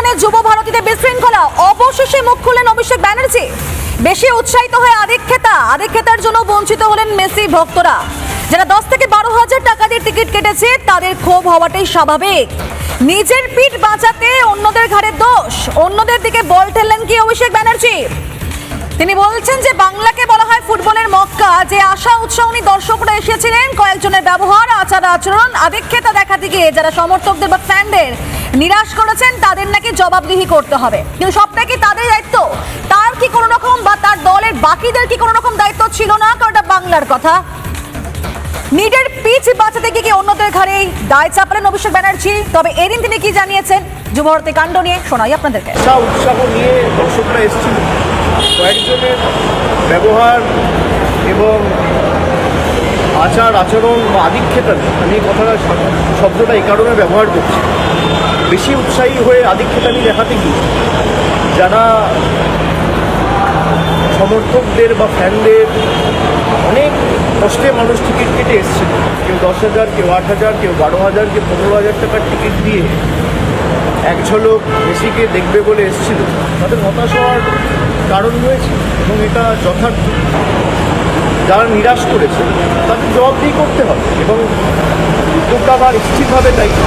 দিনে যুব ভারতীতে বিশৃঙ্খলা, অবশেষে মুখ খুললেন অভিষেক ব্যানার্জি। বেশি উৎসাহিত হয়ে আদিক্ষেতার জন্য বঞ্চিত হলেন মেসি ভক্তরা। যারা 10 থেকে 12,000 টাকা দিয়ে টিকিট কেটেছে তাদের ক্ষোভ হওয়াটাই স্বাভাবিক। নিজের পিঠ বাঁচাতে অন্যদের ঘাড়ে দোষ, অন্যদের দিকে বল ঠেললেন কি অভিষেক ব্যানার্জি? তিনি বলছেন যে বাংলাকে বলা হয় ফুটবলের মক্কা, যে আশা উৎসাহী দর্শকরা এসেছিলেন, কয়েকজনের ব্যবহার আচরণ আদিক্ষেতা দেখাতে গিয়ে যারা সমর্থকদের বা ফ্যানদের নিরাশ করেছেন তাদের নাকি জবাবদিহি করতে হবে। কিন্তু সবটা কি তাদের দায়িত্ব? তার কি কোনো রকম বা তার দলের বাকিদের কি কোনো রকম দায়িত্ব ছিল না? কারণ এটা বাংলার কথা। নিজের পিচ বাঁচাতে গিয়ে অন্যদের ঘাড়েই দায় চাপালেন অভিষেক ব্যানার্জি। তবে এদিন তিনি কি জানিয়েছেন যুব ভারতী কাণ্ড নিয়ে শোনাই আপনাদেরকে। উৎসাহ নিয়ে দর্শকরা এসেছিল, কয়েকজনের ব্যবহার এবং আচরণ বা আদিক্ষেতা, আমি এই কথাটা শব্দটা এই কারণে ব্যবহার করছি, বেশি উৎসাহী হয়ে আদিক্ষেতানি দেখাতে গিয়ে যারা সমর্থকদের বা ফ্যানদের, অনেক কষ্টে মানুষ টিকিট কেটে এসেছিল, কেউ 10,000, কেউ 8,000, কেউ 12,000, কেউ 15,000 টাকার টিকিট দিয়ে এক ঝলক মেসিকে দেখবে বলে এসেছিল, তাদের হতাশ হওয়ার কারণ রয়েছে এবং এটা যথার্থ। যারা নিরাশ করেছে তাদের জবাবদিহি করতে হবে এবং উদ্যোগটা আবার নিশ্চিতভাবে দায়িত্ব।